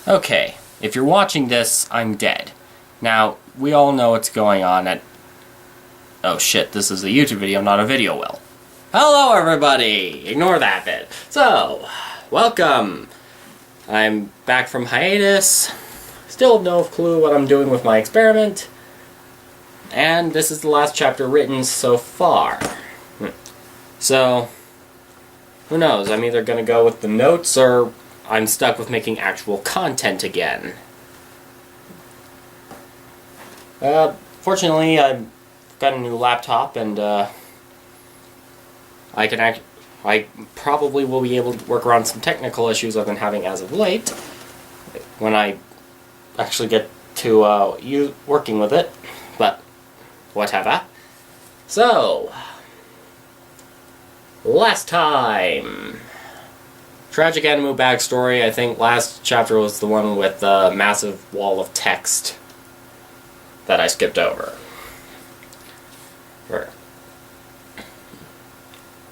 Okay, if you're watching this, I'm dead. Now, we all know what's going on at... Oh shit, this is a YouTube video, not a video well. Hello everybody! Ignore that bit. So, welcome! I'm back from hiatus. Still have no clue what I'm doing with my experiment. And this is the last chapter written so far. So, who knows? I'm either gonna go with the notes or I'm stuck with making actual content again. Fortunately, I've got a new laptop and I probably will be able to work around some technical issues I've been having as of late when I actually get to working with it, but whatever. So, last time. Tragic Animu backstory. I think last chapter was the one with the massive wall of text that I skipped over.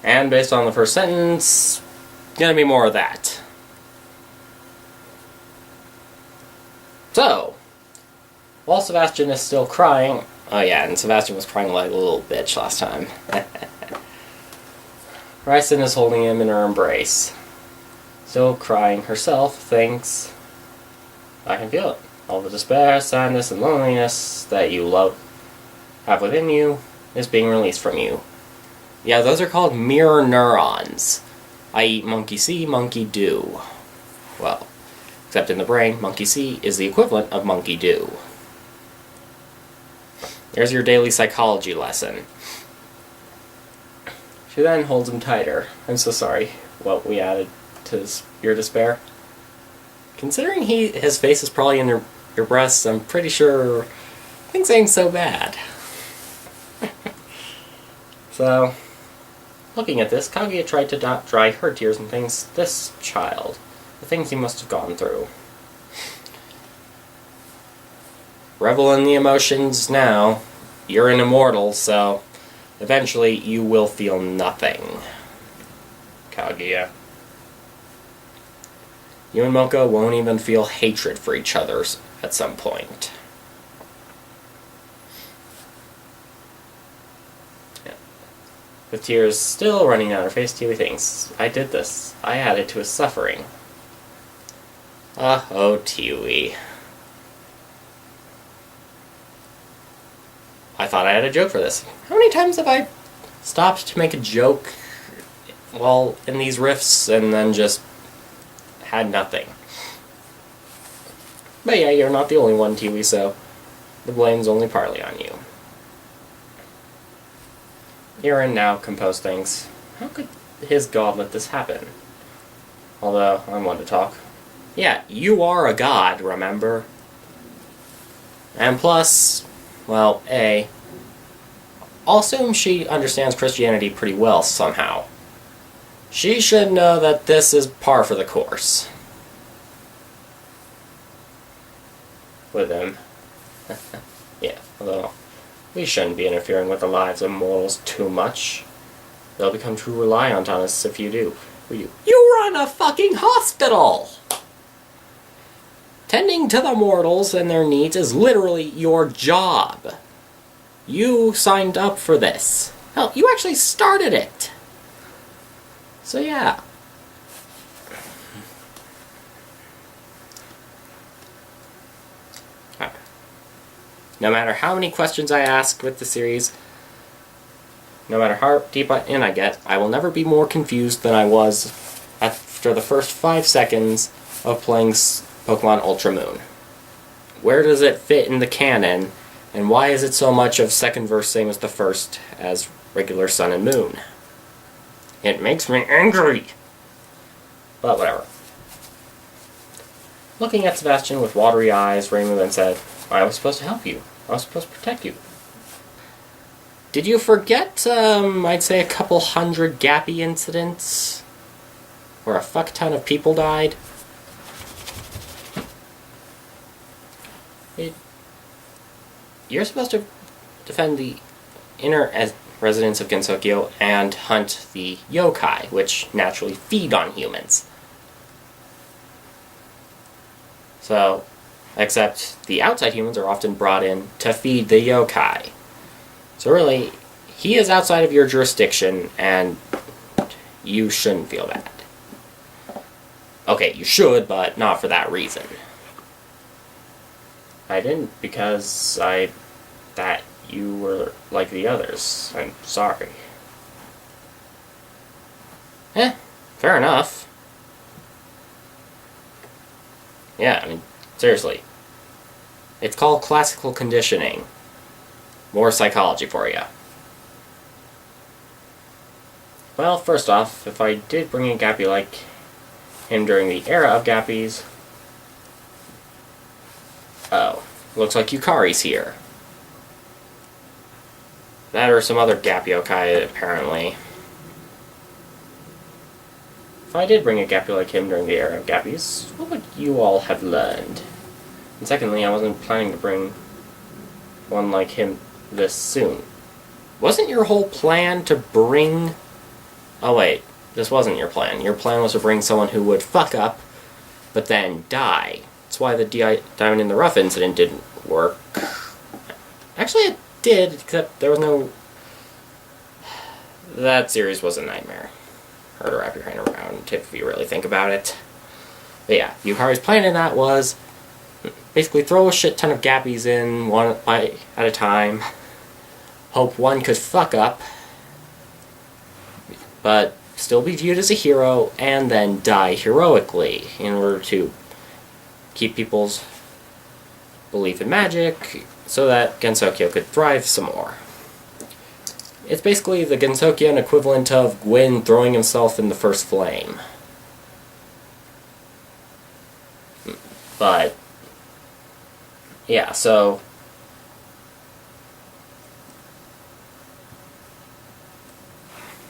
And based on the first sentence, gonna be more of that. So, while Sebastian is still crying... Oh yeah, and Sebastian was crying like a little bitch last time. Ryson is holding him in her embrace. Still crying herself, thinks, I can feel it. All the despair, sadness, and loneliness that you have within you is being released from you. Yeah, those are called mirror neurons. I.e. monkey see, monkey do. Well, except in the brain, monkey see is the equivalent of monkey do. There's your daily psychology lesson. She then holds him tighter. I'm so sorry what we added to your despair. Considering his face is probably in your breasts, I'm pretty sure things ain't so bad. So, looking at this, Kaguya tried to dry her tears and thinks, this child, the things he must have gone through. Revel in the emotions now. You're an immortal, so eventually you will feel nothing. Kaguya. You and Moko won't even feel hatred for each other at some point. Yeah. With tears still running down her face, Tiwi thinks, I did this. I added to his suffering. Oh, Tiwi. I thought I had a joke for this. How many times have I stopped to make a joke while in these riffs and then just had nothing? But yeah, you're not the only one, Tiwi, so the blame's only partly on you. Eren now composed things. How could his god let this happen? Although, I want to talk. Yeah, you are a god, remember? And plus, well, I'll assume she understands Christianity pretty well somehow. She should know that this is par for the course. With him. Yeah, although we shouldn't be interfering with the lives of mortals too much. They'll become too reliant on us if you do. You run a fucking hospital! Tending to the mortals and their needs is literally your job. You signed up for this. Hell, you actually started it. So yeah. No matter how many questions I ask with the series, no matter how deep in I get, I will never be more confused than I was after the first 5 seconds of playing Pokemon Ultra Moon. Where does it fit in the canon, and why is it so much of second verse same as the first as regular Sun and Moon? It makes me angry! But whatever. Looking at Sebastian with watery eyes, Reimu then said, I was supposed to help you. I was supposed to protect you. Did you forget, I'd say a couple hundred gappy incidents? Where a fuck ton of people died? You're supposed to defend the inner residents of Gensokyo and hunt the yokai, which naturally feed on humans. So, except the outside humans are often brought in to feed the yokai. So really, he is outside of your jurisdiction, and you shouldn't feel bad. Okay, you should, but not for that reason. I didn't because I thought you were like the others. I'm sorry. Fair enough. Yeah, I mean, seriously. It's called classical conditioning. More psychology for you. Well, first off, if I did bring a gappy like him during the era of gappies... Oh, looks like Yukari's here. That or some other gappy yokai, apparently. If I did bring a gappy like him during the era of gappies, what would you all have learned? And secondly, I wasn't planning to bring one like him this soon. Wasn't your whole plan to bring... Oh wait, this wasn't your plan. Your plan was to bring someone who would fuck up, but then die. That's why the Diamond in the Rough incident didn't work. Actually, it did, except there was no... That series was a nightmare. Hard to wrap your hand around if you really think about it. But yeah, Yukari's plan in that was basically throw a shit ton of gappies in, one at a time, hope one could fuck up, but still be viewed as a hero, and then die heroically in order to keep people's belief in magic so that Gensokyo could thrive some more. It's basically the Gensokyo equivalent of Gwyn throwing himself in the first flame. But yeah, so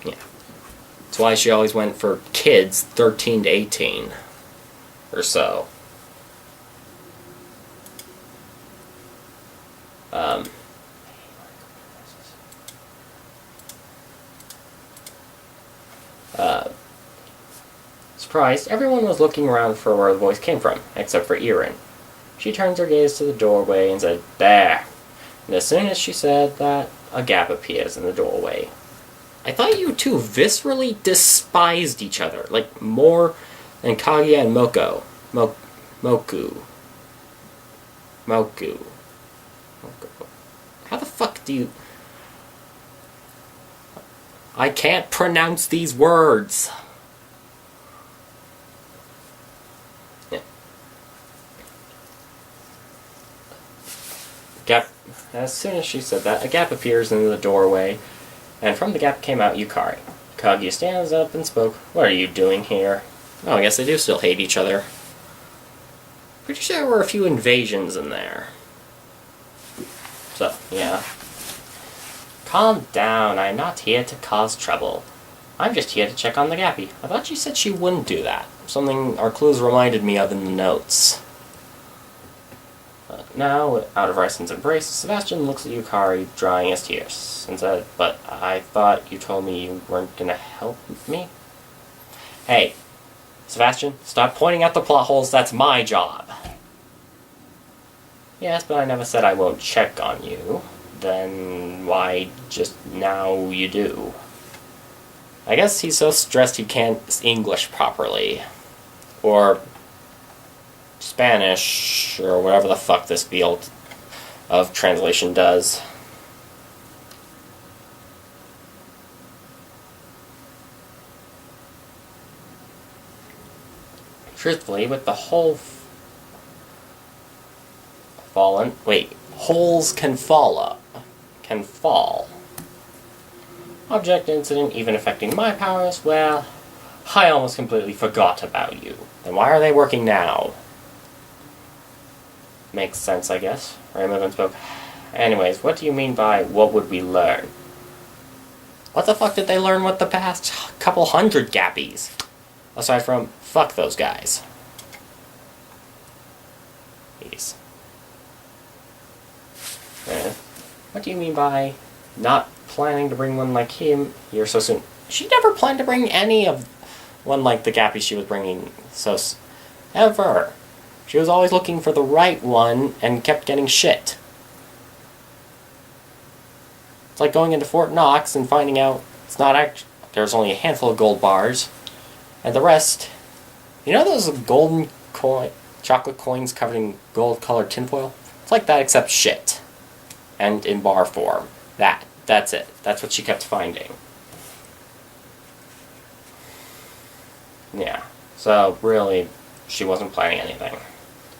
yeah. That's why she always went for kids 13 to 18 or so. Surprised, everyone was looking around for where the voice came from, except for Irin. She turns her gaze to the doorway and said, "There." And as soon as she said that, a gap appears in the doorway. I thought you two viscerally despised each other, like more than Kaguya and Moku. How the fuck do you... I can't pronounce these words. Yeah. Gap. As soon as she said that, a gap appears in the doorway, and from the gap came out Yukari. Kaguya stands up and spoke. "What are you doing here?" Oh, I guess they do still hate each other. Pretty sure there were a few invasions in there. So, yeah. Calm down, I'm not here to cause trouble. I'm just here to check on the gappy. I thought you said she wouldn't do that. Something our clues reminded me of in the notes. Now, out of Raisen's embrace, Sebastian looks at Yukari, drying his tears, and said, "But I thought you told me you weren't gonna help me?" Hey, Sebastian, stop pointing out the plot holes, that's my job. Yes, but I never said I won't check on you. Then why just now you do? I guess he's so stressed he can't English properly. Or Spanish, or whatever the fuck this field of translation does. Truthfully, with the whole fallen... Wait, holes can fall. Object incident even affecting my powers? Well, I almost completely forgot about you. Then why are they working now? Makes sense, I guess. Raymond spoke. Anyways, what do you mean by what would we learn? What the fuck did they learn with the past couple hundred gappies? Aside from, fuck those guys. Jeez. What do you mean by not planning to bring one like him here so soon? She never planned to bring any of one like the gappies she was bringing ever. She was always looking for the right one and kept getting shit. It's like going into Fort Knox and finding out it's not there's only a handful of gold bars, and the rest, you know those golden chocolate coins covered in gold-colored tinfoil? It's like that except shit. And in bar form. That's it. That's what she kept finding. Yeah. So, really, she wasn't planning anything.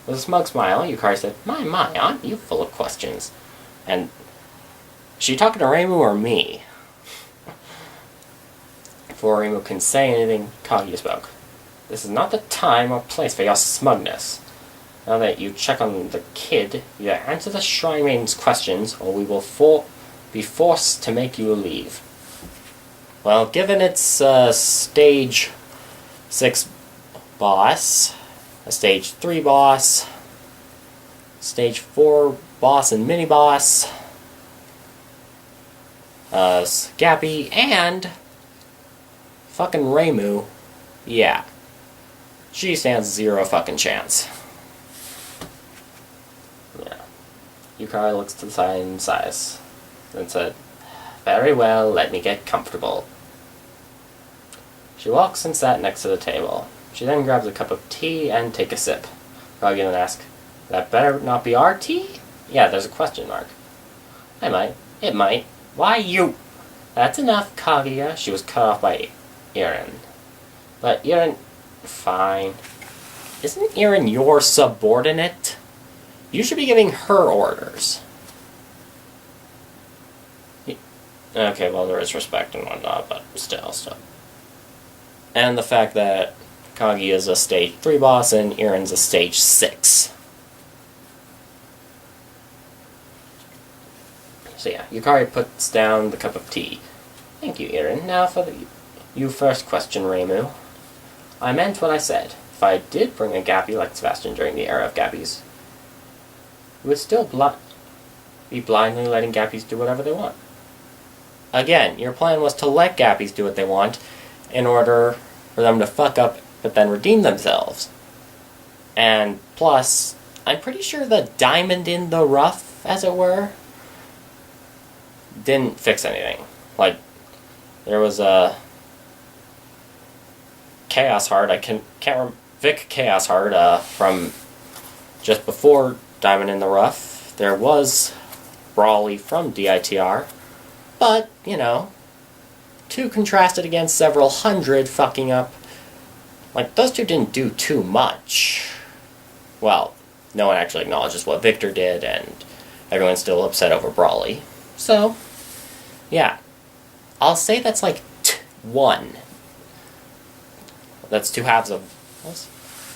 With a smug smile, Yukari said, My, aren't you full of questions? And, is she talking to Reimu or me? Before Reimu can say anything, Kaguya spoke. This is not the time or place for your smugness. Now that you check on the kid, you answer the Shrine Maiden's questions, or we will be forced to make you leave. Well, given it's stage 6 boss, a stage 3 boss, stage 4 boss and mini-boss, Gappy, and fucking Reimu, yeah. She stands zero fucking chance. Yeah. Yukari looks to the side and sighs, and said, Very well, let me get comfortable. She walks and sat next to the table. She then grabs a cup of tea and take a sip. Kaguya then asks, That better not be our tea? Yeah, there's a question mark. It might. Why you? That's enough, Kaguya. She was cut off by Irin. But Irin... Fine. Isn't Irin your subordinate? You should be giving her orders. Okay, well, there is respect and whatnot, but still. And the fact that Kaguya is a stage 3 boss and Irin's a stage 6. So yeah, Yukari puts down the cup of tea. Thank you, Irin. Now for you first question, Reimu. I meant what I said. If I did bring a gappy like Sebastian during the era of gappies, you would still be blindly letting gappies do whatever they want. Again, your plan was to let gappies do what they want in order for them to fuck up but then redeem themselves. And plus, I'm pretty sure the diamond in the rough, as it were, didn't fix anything. Like, there was a Chaos Heart, can't remember, Vic Chaos Heart, from just before Diamond in the Rough. There was Brawly from DITR, but, you know, two contrasted against several hundred fucking up. Like, those two didn't do too much. Well, no one actually acknowledges what Victor did, and everyone's still upset over Brawly. So, yeah. I'll say that's like 1. That's 2 halves of...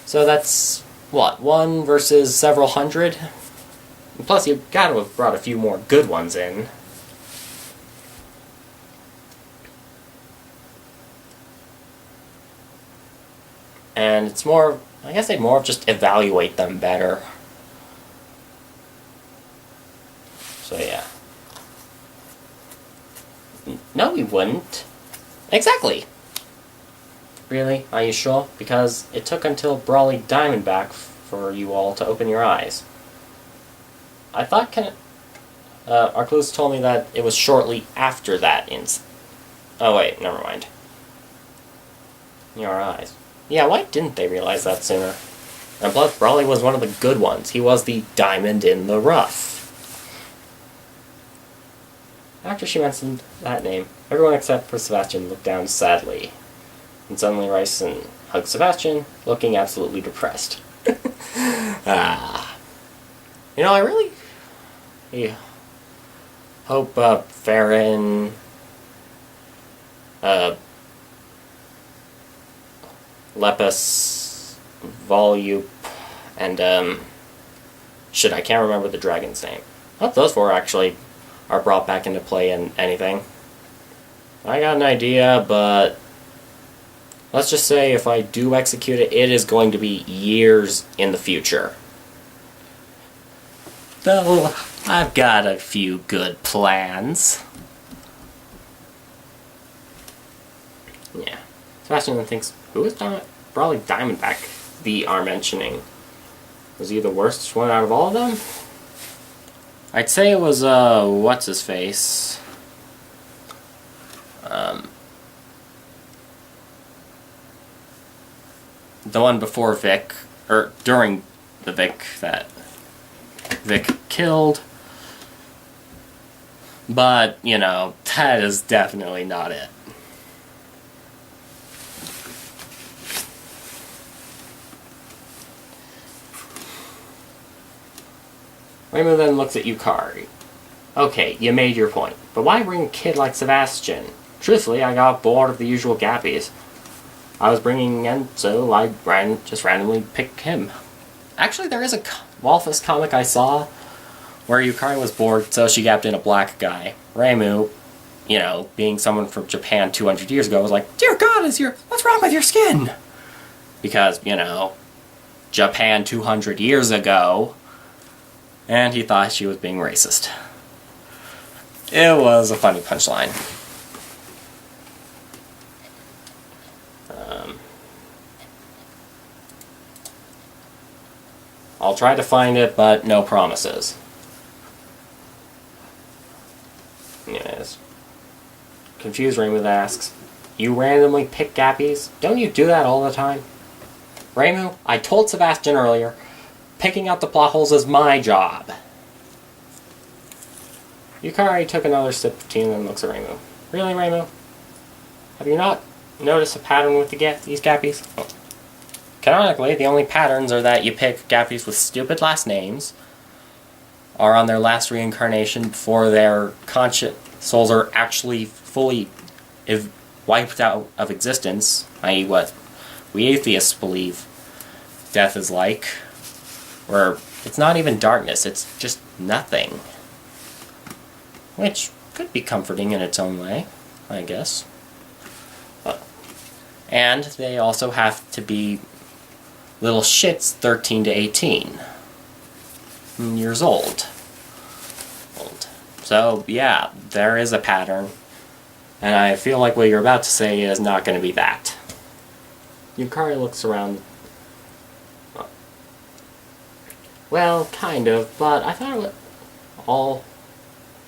So that's, what, 1 versus several hundred? And plus, you've got to have brought a few more good ones in. And it's more, I guess they'd more just evaluate them better. So yeah. No, we wouldn't. Exactly. Really? Are you sure? Because it took until Brawly Diamondback for you all to open your eyes. I thought Arclus told me that it was shortly after that Oh wait, never mind. Your eyes. Yeah, why didn't they realize that sooner? And plus, Brawly was one of the good ones. He was the diamond in the rough. After she mentioned that name, everyone except for Sebastian looked down sadly. And suddenly Ryson hugged Sebastian, looking absolutely depressed. You know, I really hope Farron, Lepus, Volup, and shit, I can't remember the dragon's name. I hope those 4 actually are brought back into play in anything. I got an idea, but let's just say if I do execute it, it is going to be years in the future. Though, I've got a few good plans. Yeah. Sebastian then thinks, who is Brawly Diamondback they are mentioning? Was he the worst one out of all of them? I'd say it was, what's-his-face? The one before Vic, or during the Vic that Vic killed. But, you know, that is definitely not it. Raymond then looks at Yukari. Okay, you made your point, but why bring a kid like Sebastian? Truthfully, I got bored of the usual gappies. I was bringing in, so I just randomly picked him. Actually, there is a Walfus comic I saw where Yukari was bored, so she gapped in a black guy. Reimu, you know, being someone from Japan 200 years ago, was like, "Dear God, what's wrong with your skin?" Because, you know, Japan 200 years ago, and he thought she was being racist. It was a funny punchline. I'll try to find it, but no promises. Yes. Confused, Reimu asks, "You randomly pick gappies? Don't you do that all the time?" Reimu, I told Sebastian earlier, picking out the plot holes is my job. Yukari took another sip of tea and then looks at Reimu. Really, Reimu? Have you not noticed a pattern with these gappies? Oh. Canonically, the only patterns are that you pick gappies with stupid last names, are on their last reincarnation before their conscious souls are actually fully wiped out of existence, i.e. what we atheists believe death is like, where it's not even darkness, it's just nothing. Which could be comforting in its own way, I guess. And they also have to be little shits 13 to 18 years old. So, yeah, there is a pattern. And I feel like what you're about to say is not going to be that. Yukari looks around. Well, kind of, but I thought what all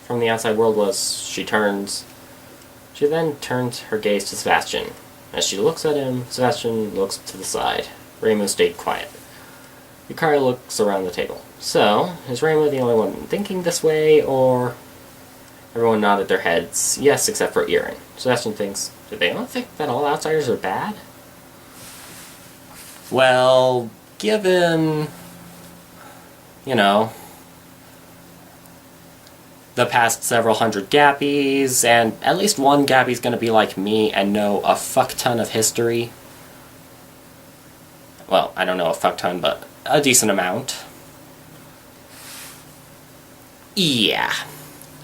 from the outside world was she then turns her gaze to Sebastian. As she looks at him, Sebastian looks to the side. Reimu stayed quiet. Yukari looks around the table. So, is Reimu the only one thinking this way, or... Everyone nodded their heads, yes, except for Irin. Sebastian thinks, do they all think that all outsiders are bad? Well, given... you know... the past several hundred gappies, and at least one gappy's gonna be like me and know a fuck ton of history. Well, I don't know a fuck ton, but a decent amount. Yeah.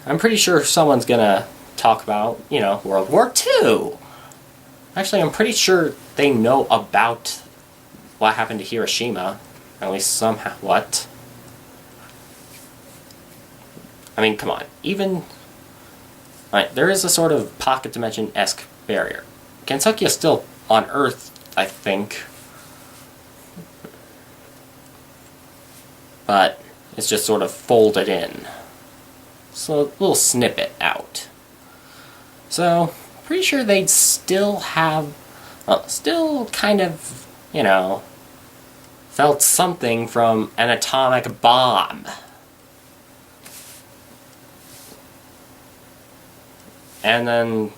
I'm pretty sure someone's gonna talk about, you know, World War II. Actually, I'm pretty sure they know about what happened to Hiroshima. At least somehow. What? I mean, come on. Even... Right, there is a sort of pocket dimension-esque barrier. Kentucky is still on Earth, I think. But it's just sort of folded in. So a little snippet out. So, pretty sure they'd still have... Well, still kind of, you know... felt something from an atomic bomb. And then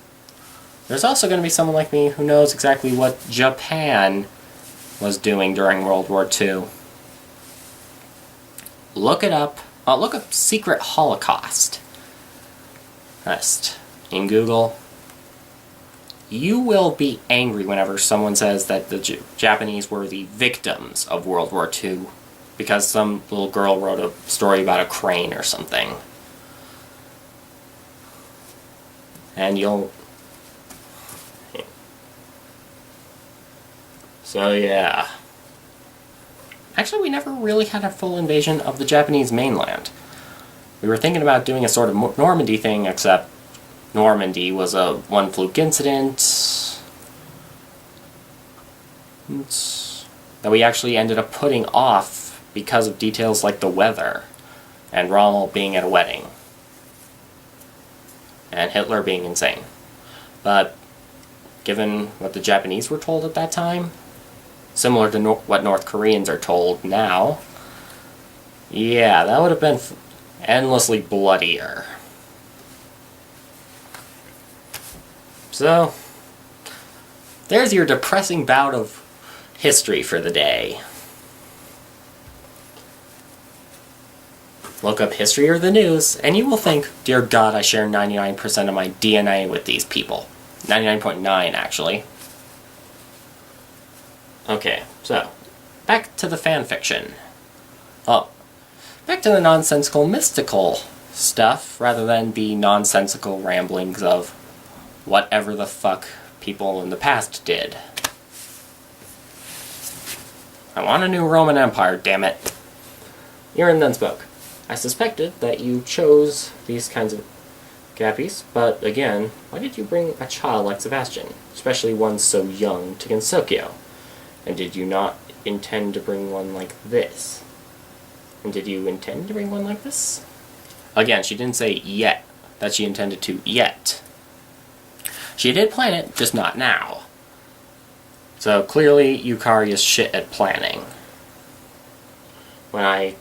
there's also going to be someone like me who knows exactly what Japan was doing during World War II. Look it up. Look up Secret Holocaust. Just in Google. You will be angry whenever someone says that the Japanese were the victims of World War II because some little girl wrote a story about a crane or something. And you'll... So, yeah. Actually, we never really had a full invasion of the Japanese mainland. We were thinking about doing a sort of Normandy thing, except Normandy was a one-fluke incident that we actually ended up putting off because of details like the weather, and Rommel being at a wedding, and Hitler being insane. But given what the Japanese were told at that time, similar to what North Koreans are told now, yeah, that would have been endlessly bloodier. So, there's your depressing bout of history for the day. Look up history or the news, and you will think, dear God, I share 99% of my DNA with these people. 99.9, actually. Okay, so, back to the fanfiction. Oh, back to the nonsensical mystical stuff, rather than the nonsensical ramblings of whatever the fuck people in the past did. I want a new Roman Empire, damn it. Aaron then spoke. I suspected that you chose these kinds of gappies, but again, why did you bring a child like Sebastian, especially one so young, to Gensokyo? And did you not intend to bring one like this? And did you intend to bring one like this? Again, she didn't say yet, that she intended to yet. She did plan it, just not now. So clearly, Yukari is shit at planning. When I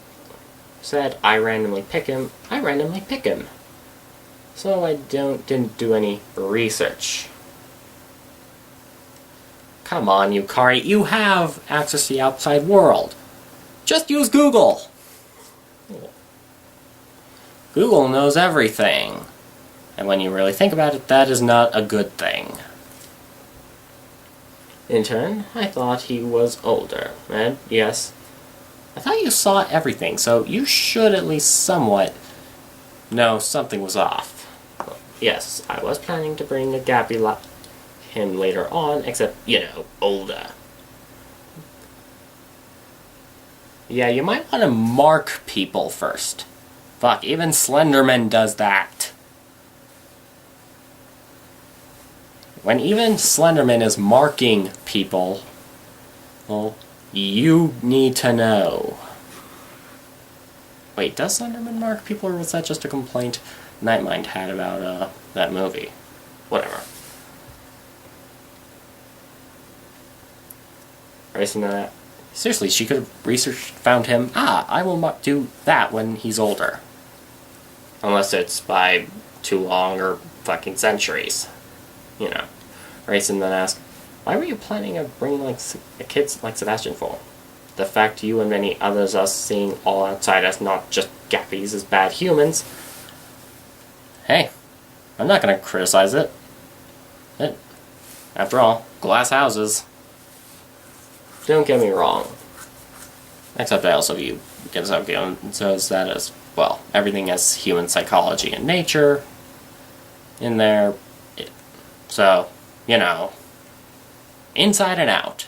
said I randomly pick him, I randomly pick him. So I didn't do any research. Come on, Yukari, you have access to the outside world. Just use Google. Google knows everything. And when you really think about it, that is not a good thing. In turn, I thought he was older. And yes, I thought you saw everything, so you should at least somewhat know something was off. Yes, I was planning to bring a gappy like him later on, except, you know, older. Yeah, you might want to mark people first. Fuck, even Slenderman does that. When even Slenderman is marking people, well, you need to know. Wait, does Slenderman mark people, or was that just a complaint Nightmind had about that movie? Whatever. Racing that. Seriously, she could have researched, found him. I will do that when he's older. Unless it's by too long or fucking centuries. You know. Racing then asked, why were you planning on bringing like a kid like Sebastian for? The fact you and many others are seeing all outside as not just gappies as bad humans. Hey, I'm not going to criticize it. After all, glass houses. Don't get me wrong. Except I also view Gensokyo says that as, well, everything has human psychology and nature in there. So, you know, inside and out.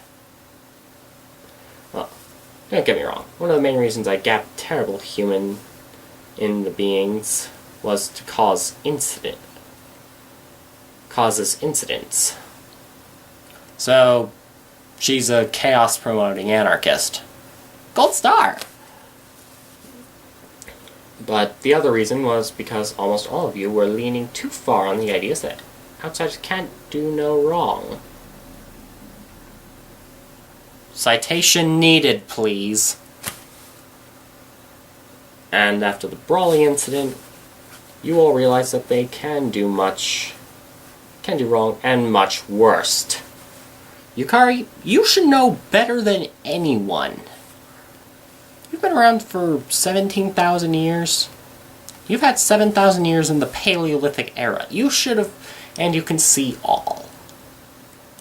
Well, don't get me wrong. One of the main reasons I gapped terrible human in the beings was to causes incidents. So, she's a chaos-promoting anarchist. Gold star! But the other reason was because almost all of you were leaning too far on the ideas that outsiders can't do no wrong. Citation needed, please. And after the brawling incident, you all realized that they can do wrong and much worse. Yukari, you should know better than anyone. You've been around for 17,000 years. You've had 7,000 years in the Paleolithic era. You should have, and you can see all.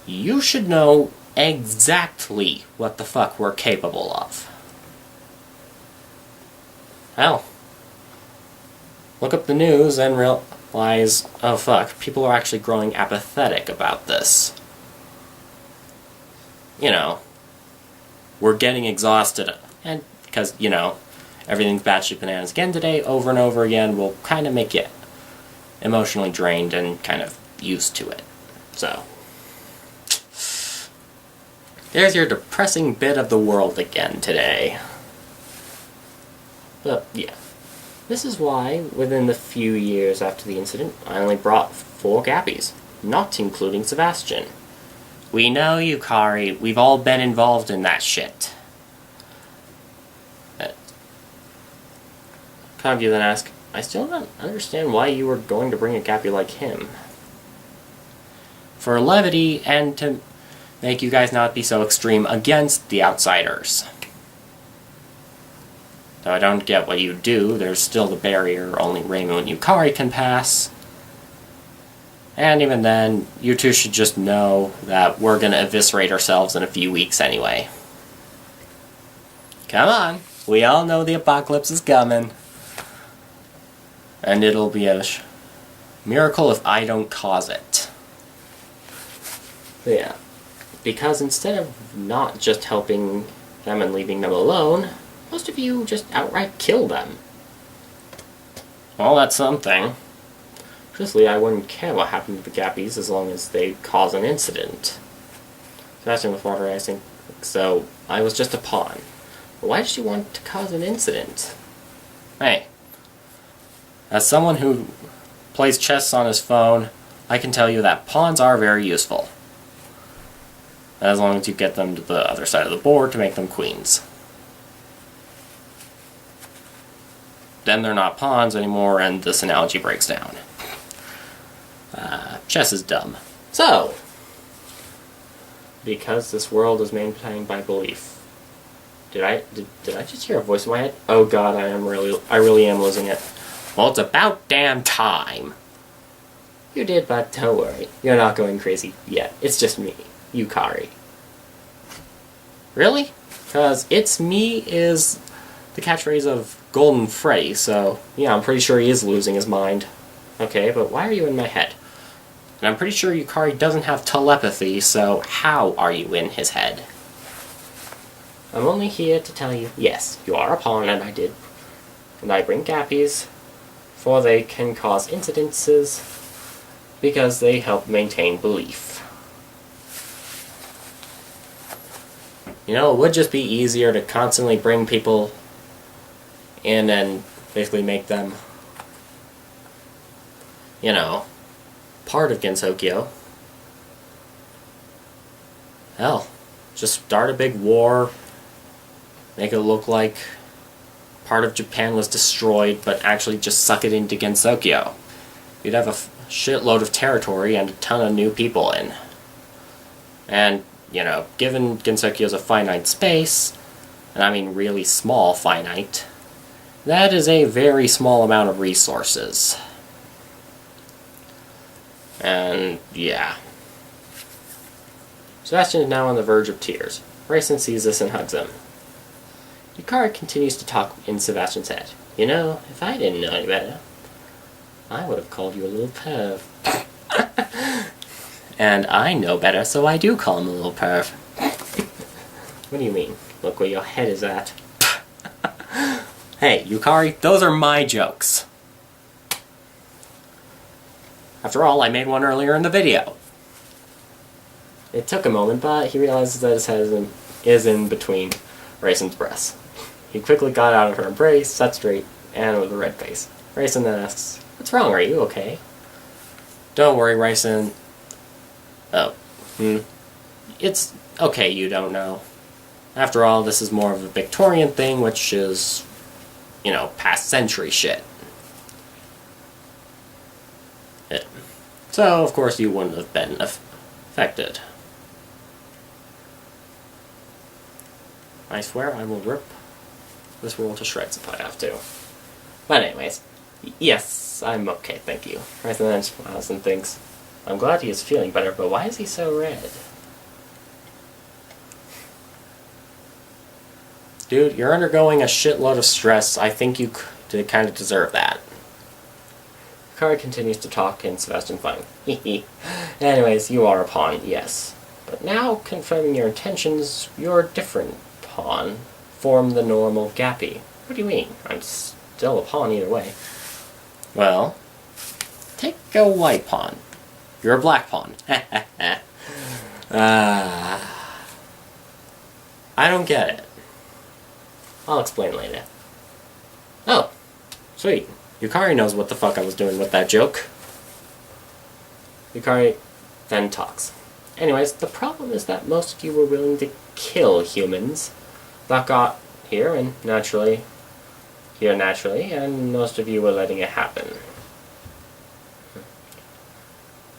You should know exactly what the fuck we're capable of. Hell, look up the news and realize, oh fuck, people are actually growing apathetic about this. You know, we're getting exhausted, and because, you know, everything's batshit bananas again today, over and over again, will kind of make you emotionally drained and kind of used to it. So, there's your depressing bit of the world again today. But, yeah. This is why, within the few years after the incident, I only brought 4 gappies, not including Sebastian. We know you, Kari. We've all been involved in that shit. Kind of you then ask, I still don't understand why you were going to bring a gappy like him. For levity, and to make you guys not be so extreme against the outsiders. Though I don't get what you do, there's still the barrier only Reimu and Yukari can pass. And even then, you two should just know that we're gonna eviscerate ourselves in a few weeks anyway. Come on, we all know the apocalypse is coming. And it'll be a miracle if I don't cause it. But yeah, because instead of not just helping them and leaving them alone, most of you just outright kill them. Well, that's something. Truthfully, I wouldn't care what happened to the gappies as long as they cause an incident. Sebastian with water icing. So, I was just a pawn. But why did you want to cause an incident? Hey. As someone who plays chess on his phone, I can tell you that pawns are very useful. As long as you get them to the other side of the board to make them queens. Then they're not pawns anymore and this analogy breaks down. Chess is dumb. So, because this world is maintained by belief. Did I just hear a voice in my head? Oh god, I really am losing it. Well, it's about damn time. You did, but don't worry. You're not going crazy yet. It's just me, Yukari. Really? Because it's me is the catchphrase of Golden Freddy, so yeah, I'm pretty sure he is losing his mind. Okay, but why are you in my head? And I'm pretty sure Yukari doesn't have telepathy, so how are you in his head? I'm only here to tell you, yes, you are a pawn, and I did. And I bring gappies, for they can cause incidences, because they help maintain belief. You know, it would just be easier to constantly bring people in and basically make them, you know, part of Gensokyo. Hell, just start a big war, make it look like part of Japan was destroyed, but actually just suck it into Gensokyo. You'd have a shitload of territory and a ton of new people in. And, you know, given Gensokyo's a finite space, and I mean really small finite, that is a very small amount of resources. And, yeah. Sebastian is now on the verge of tears. Raisin sees this and hugs him. Yukari continues to talk in Sebastian's head. You know, if I didn't know any better, I would have called you a little perv. And I know better, so I do call him a little perv. What do you mean? Look where your head is at. Hey, Yukari, those are my jokes. After all, I made one earlier in the video. It took a moment, but he realizes that his head is in between Raisin's breasts. He quickly got out of her embrace, sat straight, and with a red face. Raisin then asks, "What's wrong? Are you okay?" Don't worry, Raisin. Oh. It's okay you don't know. After all, this is more of a Victorian thing, which is, you know, past century shit. So, of course, you wouldn't have been affected. I swear I will rip this world to shreds if I have to. But anyways, yes, I'm okay, thank you. Raisin then smiles and thinks, I'm glad he is feeling better, but why is he so red? Dude, you're undergoing a shitload of stress. I think you kind of deserve that. Kari continues to talk and Sebastian fine. Anyways, you are a pawn, yes. But now, confirming your intentions, you're a different pawn. Form the normal gappy. What do you mean? I'm still a pawn either way. Well, take a white pawn. You're a black pawn. I don't get it. I'll explain later. Oh, sweet. Yukari knows what the fuck I was doing with that joke. Yukari then talks. Anyways, the problem is that most of you were willing to kill humans that got here naturally, and most of you were letting it happen.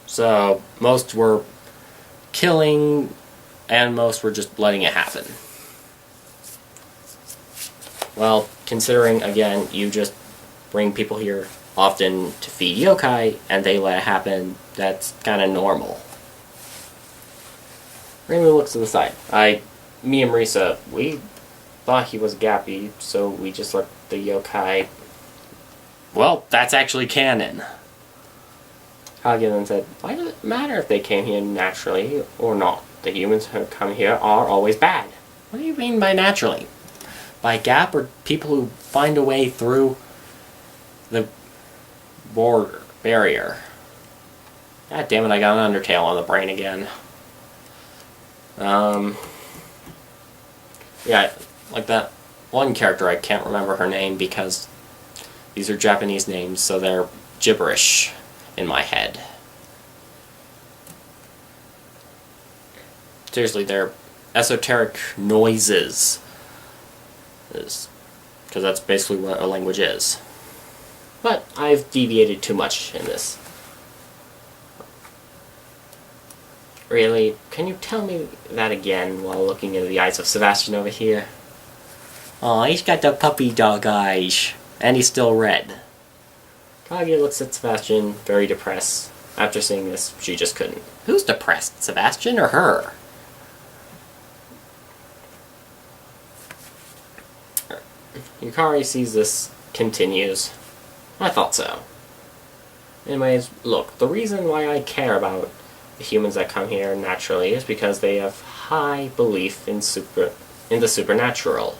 So, most were killing, and most were just letting it happen. Well, considering, again, you just bring people here often to feed yokai, and they let it happen, that's kind of normal. Raymond looks to the side. Me and Marisa, we thought he was a gappy, so we just let the yokai... Well, that's actually canon. Kage then said, why does it matter if they came here naturally or not? The humans who come here are always bad. What do you mean by naturally? By gap or people who find a way through the barrier? God damn it, I got an Undertale on the brain again. Yeah, like that one character, I can't remember her name because these are Japanese names, so they're gibberish in my head. Seriously, they're esoteric noises. Because that's basically what a language is. But I've deviated too much in this. Really? Can you tell me that again while looking into the eyes of Sebastian over here? Aw, he's got the puppy dog eyes. And he's still red. Kage looks at Sebastian, very depressed. After seeing this, she just couldn't. Who's depressed, Sebastian or her? Yukari sees this, continues. I thought so. Anyways, look, the reason why I care about the humans that come here naturally is because they have high belief in the supernatural.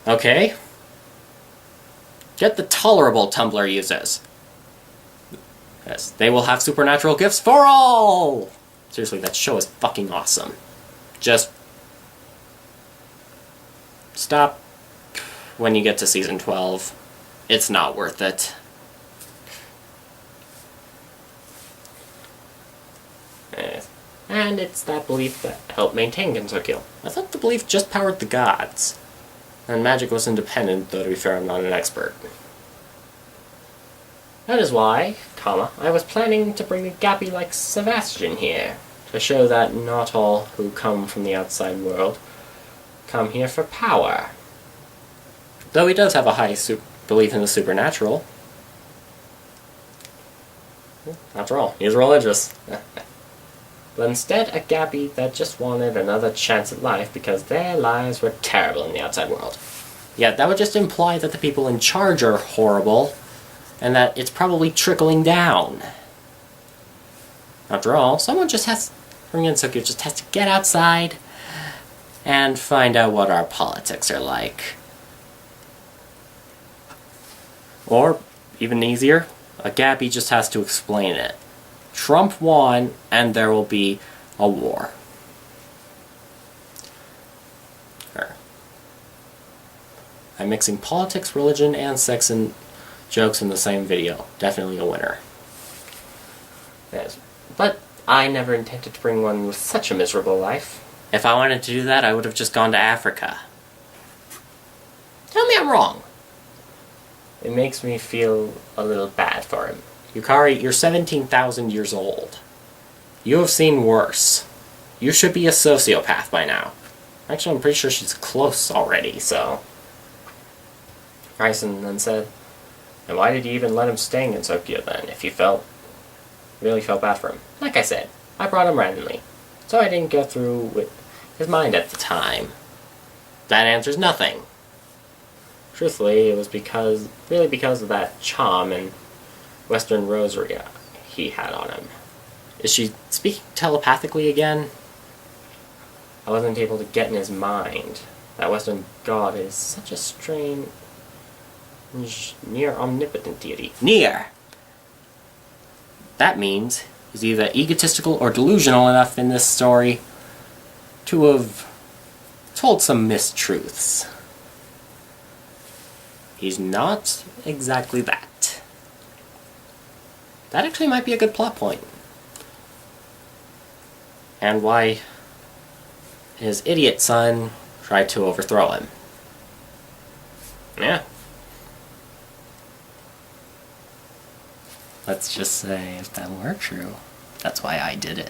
Okay. Get the tolerable Tumblr users. Yes, they will have supernatural gifts for all! Seriously, that show is fucking awesome. Just stop when you get to season 12. It's not worth it. And it's that belief that helped maintain Gensokyo. I thought the belief just powered the gods. And magic was independent, though to be fair, I'm not an expert. That is why, I was planning to bring a gappy like Sebastian here, to show that not all who come from the outside world come here for power. Though he does have a high belief in the supernatural. After all, he's religious. But instead a gappy that just wanted another chance at life because their lives were terrible in the outside world. Yeah, that would just imply that the people in charge are horrible, and that it's probably trickling down. After all, someone just has... Gensokyo just has to get outside and find out what our politics are like. Or, even easier, a gappy just has to explain it. Trump won, and there will be a war. I'm mixing politics, religion, and sex and jokes in the same video. Definitely a winner. Yes. But I never intended to bring one with such a miserable life. If I wanted to do that, I would have just gone to Africa. Tell me I'm wrong. It makes me feel a little bad for him. Yukari, you're 17,000 years old. You have seen worse. You should be a sociopath by now. Actually, I'm pretty sure she's close already, so... Ryson then said, and why did you even let him stay in Gensokyo then, if you really felt bad for him? Like I said, I brought him randomly, so I didn't go through with his mind at the time. That answers nothing. Truthfully, it was really because of that charm and Western rosary he had on him. Is she speaking telepathically again? I wasn't able to get in his mind. That Western god is such a strange, near omnipotent deity. Near! That means he's either egotistical or delusional enough in this story to have told some mistruths. He's not exactly that. That actually might be a good plot point. And why his idiot son tried to overthrow him. Yeah. Let's just say if that were true, that's why I did it.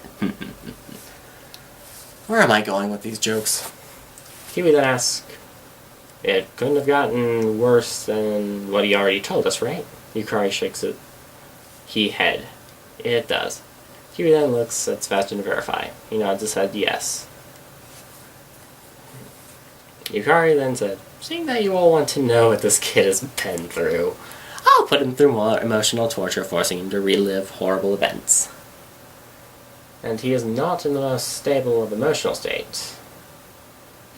Where am I going with these jokes? Kiwi then asks, it couldn't have gotten worse than what he already told us, right? Yukari shakes it. He head. It does. Kiwi then looks at Sebastian to verify. He nods his head yes. Yukari then said, seeing that you all want to know what this kid has been through, I'll put him through more emotional torture, forcing him to relive horrible events. And he is not in the most stable of emotional states.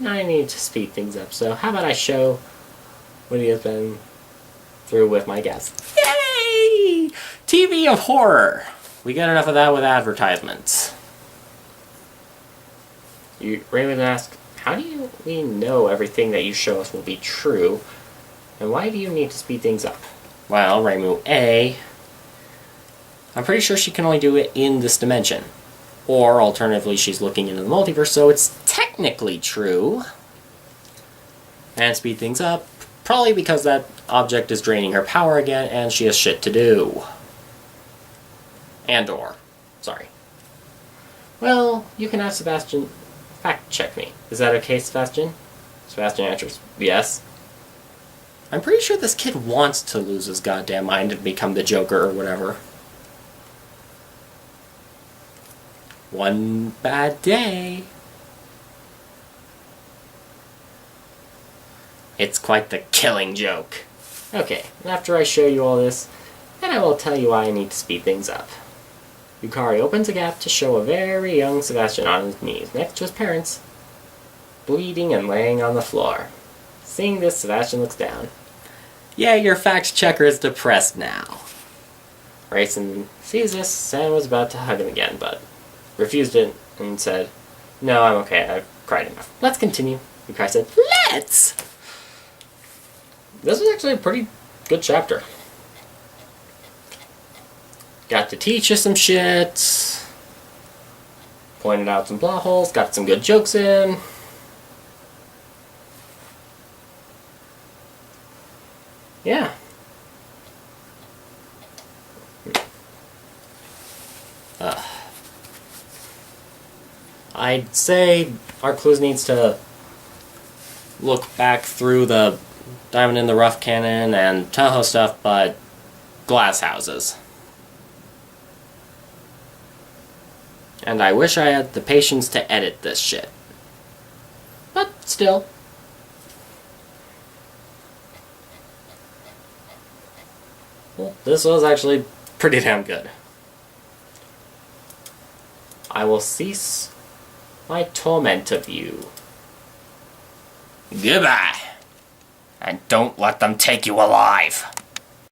I need to speed things up, so how about I show what he has been through with my guests. Yay! TV of horror! We get enough of that with advertisements. Raymond asks, how do we know everything that you show us will be true, and why do you need to speed things up? Well, Reimu A, I'm pretty sure she can only do it in this dimension. Or, alternatively, she's looking into the multiverse, so it's technically true. And speed things up, probably because that object is draining her power again, and she has shit to do. Sorry. Well, you can have Sebastian fact-check me. Is that okay, Sebastian? Sebastian answers, yes. I'm pretty sure this kid wants to lose his goddamn mind and become the Joker or whatever. One bad day. It's quite the killing joke. Okay, after I show you all this, then I will tell you why I need to speed things up. Yukari opens a gap to show a very young Sebastian on his knees next to his parents, bleeding and laying on the floor. Seeing this, Sebastian looks down. Yeah, your fact checker is depressed now. Raisin sees this and was about to hug him again, but refused it and said, no, I'm okay, I've cried enough. Let's continue. Yukari said, let's! This was actually a pretty good chapter. Got to teach you some shit. Pointed out some plot holes, got some good jokes in. Yeah. I'd say Arcluse needs to look back through the Diamond in the Rough canon and Toho stuff, but glass houses. And I wish I had the patience to edit this shit. But still. Well, this was actually pretty damn good. I will cease my torment of you. Goodbye. And don't let them take you alive.